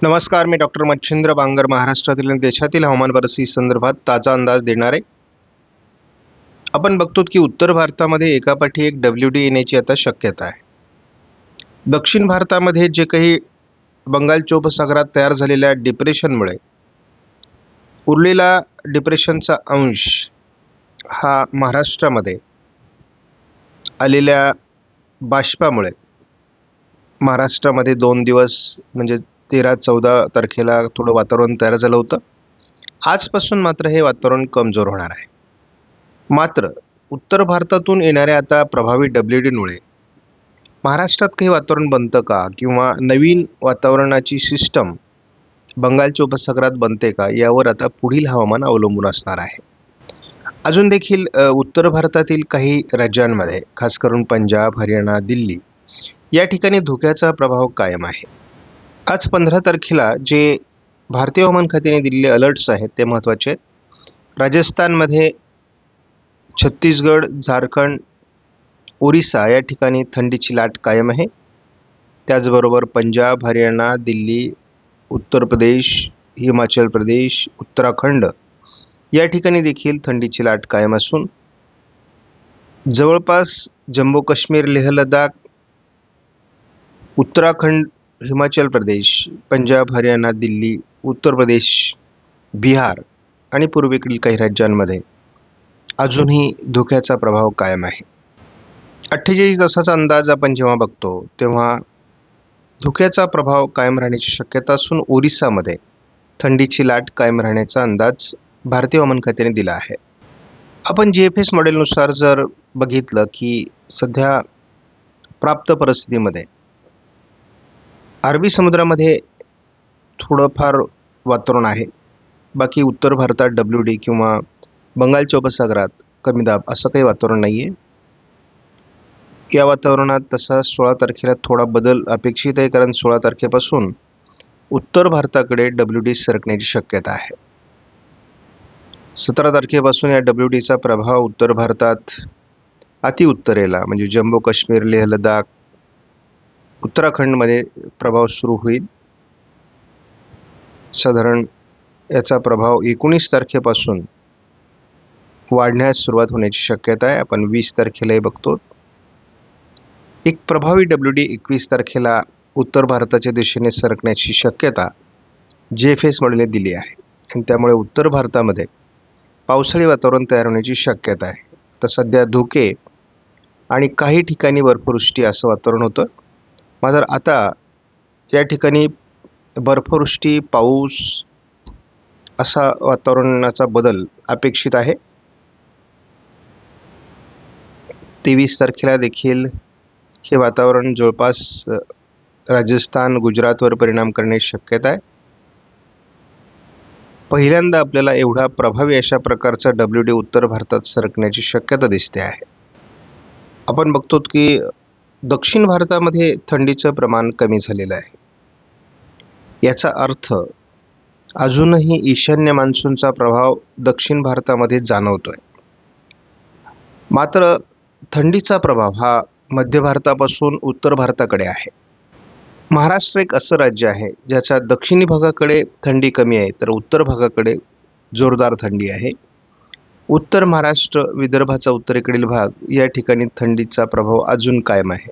नमस्कार, मी डॉक्टर मच्छिंद्र बांगर महाराष्ट्रातील आणि देशातील हवामान परिस्थिती संदर्भात ताजा अंदाज देणार आहे. आपण बघतो की उत्तर भारतामध्ये एकापाठी एक WD येण्याची आता शक्यता आहे. दक्षिण भारतामध्ये जे काही बंगालच्या उपसागरात तयार झालेल्या डिप्रेशनमुळे उरलेला डिप्रेशनचा अंश हा महाराष्ट्रामध्ये आलेल्या बाष्पामुळे महाराष्ट्रामध्ये 2 दिवस म्हणजे 13-14 तारखेला थोडं वातावरण तयार झालं होतं. आजपासून मात्र हे वातावरण कमजोर होणार आहे. मात्र उत्तर भारतातून येणाऱ्या आता प्रभावी WDमुळे महाराष्ट्रात काही वातावरण बनतं का, किंवा नवीन वातावरणाची सिस्टम बंगालच्या उपसागरात बनते का, यावर आता पुढील हवामान अवलंबून असणार आहे. अजून देखील उत्तर भारतातील काही राज्यांमध्ये, खास करून पंजाब, हरियाणा, दिल्ली या ठिकाणी धोक्याचा प्रभाव कायम आहे. आज 15 तारखेला जे भारतीय हवामान खात्याने दिलेले अलर्ट्स आहेत ते महत्त्वाचे आहेत. राजस्थानमध्ये, छत्तीसगड, झारखंड, ओरिसा या ठिकाणी थंडीची लाट कायम आहे. त्याचबरोबर पंजाब, हरियाणा, दिल्ली, उत्तर प्रदेश, हिमाचल प्रदेश, उत्तराखंड या ठिकाणी देखील थंडीची लाट कायम असून जवळपास जम्मू काश्मीर, लेह लडाख, उत्तराखंड, हिमाचल प्रदेश, पंजाब, हरियाणा, दिल्ली, उत्तर प्रदेश, बिहार आणि पूर्वेकडील काही राज्यांमध्ये अजूनही धोक्याचा प्रभाव कायम आहे. 48 तासाचा अंदाज आपण जेव्हा बघतो तेव्हा धोक्याचा प्रभाव कायम राहण्याची शक्यता असून ओरिसामध्ये थंडीची लाट कायम राहण्याचा अंदाज भारतीय हवामान खात्याने दिला आहे. आपण GFS मॉडेलनुसार जर बघितलं की सध्या प्राप्त परिस्थितीमध्ये अरबी समुद्रामध्ये थोडंफार वातावरण आहे. बाकी उत्तर भारतात WD किंवा बंगालच्या उपसागरात कमी दाब असं काही वातावरण नाही आहे. या वातावरणात तसा 16 तारखेला थोडा बदल अपेक्षित आहे, कारण 16 तारखेपासून उत्तर भारताकडे WD सरकण्याची शक्यता आहे. 17 तारखेपासून या WDचा प्रभाव उत्तर भारतात अतिउत्तरेला म्हणजे जम्मू काश्मीर, लेह लडाख, उत्तराखंडमध्ये प्रभाव सुरू होईल. साधारण याचा प्रभाव 19 तारखेपासून वाढण्यास सुरुवात होण्याची शक्यता आहे. आपण 20 तारखेलाही बघतो. एक प्रभावी WD 21 तारखेला उत्तर भारताच्या दिशेने सरकण्याची शक्यता GFS मॉडेलने दिली आहे आणि त्यामुळे उत्तर भारतामध्ये पावसाळी वातावरण तयार होण्याची शक्यता आहे. तर सध्या धुके आणि काही ठिकाणी बर्फवृष्टी असं वातावरण होतं. मात्र आता या ठिकाणी बर्फवृष्टी, पाऊस असा वातावरणाचा बदल अपेक्षित आहे. 23 तारखेला देखील हे वातावरण जवळपास राजस्थान, गुजरातवर परिणाम करण्याची शक्यता आहे. पहिल्यांदा आपल्याला एवढा प्रभावी अशा प्रकारचा WD उत्तर भारतात सरकण्याची शक्यता दिसते आहे. आपण बघतो की दक्षिण भारतामध्ये थंडीचं प्रमाण कमी झालेलं आहे. याचा अर्थ अजूनही ईशान्य मान्सूनचा प्रभाव दक्षिण भारतामध्ये जाणवतोय. मात्र थंडीचा प्रभाव हा मध्य भारतापासून उत्तर भारताकडे आहे. महाराष्ट्र एक असं राज्य आहे ज्याच्या दक्षिणी भागाकडे थंडी कमी आहे, तर उत्तर भागाकडे जोरदार थंडी आहे. उत्तर महाराष्ट्र, विदर्भाचा उत्तरेकडील भाग या ठिकाणी थंडीचा प्रभाव अजून कायम आहे.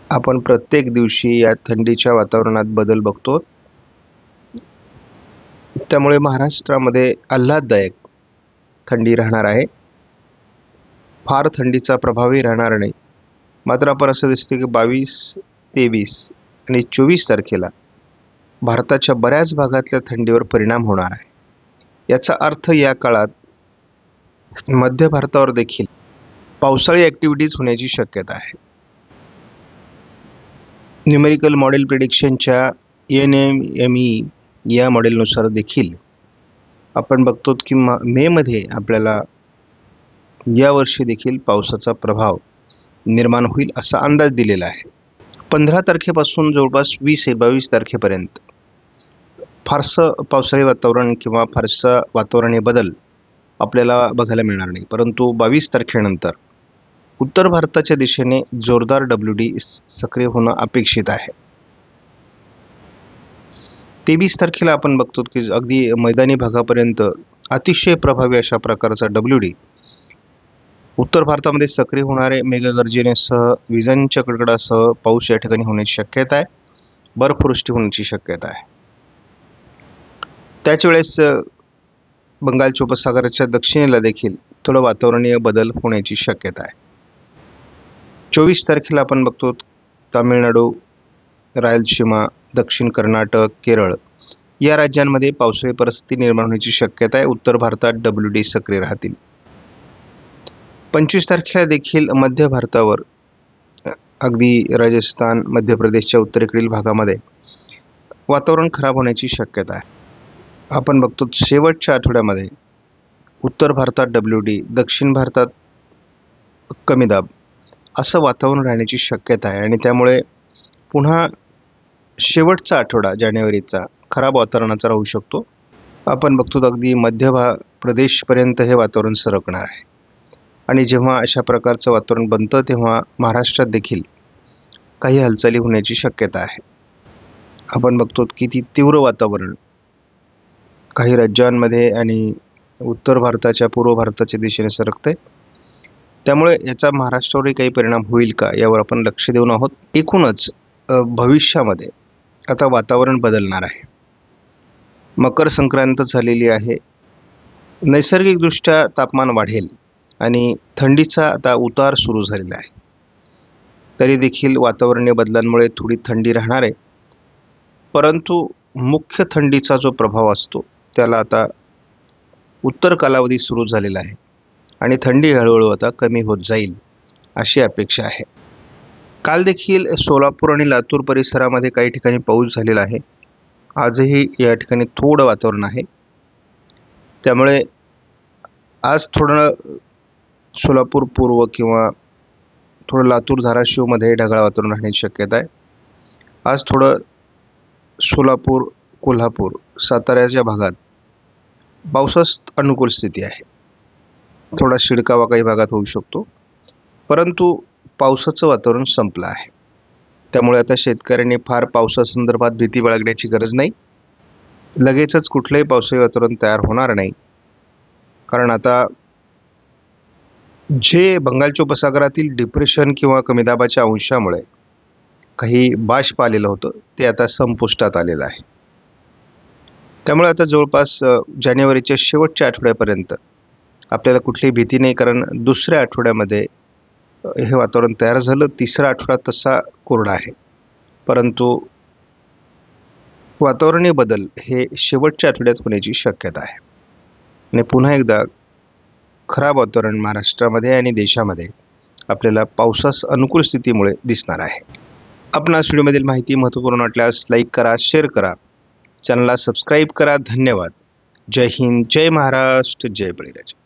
आपण प्रत्येक दिवशी या थंडीच्या वातावरणात बदल बघतो. त्यामुळे महाराष्ट्रामध्ये आल्हाददायक थंडी राहणार आहे. फार थंडीचा प्रभावही राहणार नाही. मात्र आपण असं दिसते की 22, 23 आणि 24 तारखेला भारताच्या बऱ्याच भागातल्या थंडीवर परिणाम होणार आहे. याचा अर्थ या काळात मध्य भारतावर देखील पावसाळी ॲक्टिव्हिटीज होण्याची शक्यता आहे. न्यूमेरिकल मॉडेल प्रिडिक्शनच्या NME या मॉडेलनुसार देखील आपण बघतो की मेमध्ये आपल्याला यावर्षी देखील पावसाचा प्रभाव निर्माण होईल असा अंदाज दिलेला आहे. 15 तारखेपासून जवळपास 20-22 तारखेपर्यंत फारसं पावसाळी वातावरण किंवा फारसं वातावरणीय बदल आपल्याला बघायला मिळणार नाही. परंतु 22 तारखेनंतर उत्तर भारताच्या दिशेने जोरदार WD सक्रिय होणं अपेक्षित आहे. 23 तारखेला आपण बघतो की अगदी मैदानी भागापर्यंत अतिशय प्रभावी अशा प्रकारचा WD उत्तर भारतामध्ये सक्रिय होणारे मेघगर्जनेसह विजांच्या कडकडासह पाऊस या ठिकाणी होण्याची शक्यता आहे. बर्फवृष्टी होण्याची शक्यता आहे. त्याच वेळेस बंगालच्या उपसागराच्या दक्षिणेला देखील थोडं वातावरणीय बदल होण्याची शक्यता आहे. 24 तारखेला आपण बघतो तामिळनाडू, रायलसीमा, दक्षिण कर्नाटक, केरळ या राज्यांमध्ये पावसाळी परिस्थिती निर्माण होण्याची शक्यता आहे. उत्तर भारतात WD सक्रिय राहतील. 25 तारखेला देखील मध्य भारतावर अगदी राजस्थान, मध्य प्रदेशच्या उत्तरेकडील भागामध्ये वातावरण खराब होण्याची शक्यता आहे. आपण बघतो शेवटच्या आठवड्यामध्ये उत्तर भारतात WD, दक्षिण भारतात कमी दाब असं वातावरण राहण्याची शक्यता आहे आणि त्यामुळे पुन्हा शेवटचा आठवडा जानेवारीचा खराब वातावरणाचा राहू शकतो. आपण बघतो अगदी मध्य प्रदेशपर्यंत हे वातावरण सरकणार आहे आणि जेव्हा अशा प्रकारचं वातावरण बनतं तेव्हा महाराष्ट्रात देखील काही हालचाली होण्याची शक्यता आहे. आपण बघतो की ती तीव्र वातावरण काही राज्यांमध्ये आणि उत्तर भारताच्या, पूर्व भारताच्या दिशेने सरकते. त्यामुळे याचा महाराष्ट्रावरही काही परिणाम होईल का यावर आपण लक्ष देऊन आहोत. एकूणच भविष्यामध्ये आता वातावरण बदलणार आहे. मकर संक्रांत झालेली आहे. नैसर्गिकदृष्ट्या तापमान वाढेल आणि थंडीचा आता उतार सुरू झालेला आहे. तरी देखील वातावरणीय बदलांमुळे थोडी थंडी राहणार आहे, परंतु मुख्य थंडीचा जो प्रभाव असतो त्याला आता उत्तर कालावधी सुरू झालेला आहे आणि थंडी हळूहळू आता कमी होत जाईल अशी अपेक्षा आहे. काल देखील सोलापूर आणि लातूर परिसरामध्ये काही ठिकाणी पाऊस झालेला आहे. आजही या ठिकाणी थोडं वातावरण आहे. त्यामुळे आज थोडं सोलापूर पूर्व किंवा थोडं लातूर, धाराशिवमध्ये ढगाळ वातावरण राहण्याची शक्यता आहे. आज थोडं सोलापूर, कोल्हापूर, साताऱ्याच्या भागात पावसास अनुकूल स्थिती आहे. थोडा शिडकावा काही भागात होऊ शकतो, परंतु पावसाचं वातावरण संपलं आहे. त्यामुळे आता शेतकऱ्यांनी फार पावसासंदर्भात भीती बाळगण्याची गरज नाही. लगेचच कुठलंही पावसाळी वातावरण तयार होणार नाही, कारण आता जे बंगालच्या उपसागरातील डिप्रेशन किंवा कमी दाबाच्या अंशामुळे काही बाष्प आलेलं होतं ते आता संपुष्टात आलेलं आहे. त्यामुळे आता जवळपास जानेवारीच्या शेवटच्या आठवड्यापर्यंत आपल्याला कुठलीही भीती नाही, कारण दुसऱ्या आठवड्यामध्ये हे वातावरण तयार झालं. तिसरा आठवडा तसा कोरडा आहे, परंतु वातावरणीय बदल हे शेवटच्या आठवड्यात होण्याची शक्यता आहे आणि पुन्हा एकदा खराब वातावरण महाराष्ट्रामध्ये आणि देशामध्ये आपल्याला पावसास अनुकूल स्थितीमुळे दिसणार आहे. आपणास व्हिडिओमधील माहिती महत्त्वपूर्ण वाटल्यास लाईक करा, शेअर करा, चॅनलला सबस्क्राईब करा. धन्यवाद. जय हिंद, जय महाराष्ट्र, जय बळीराजा.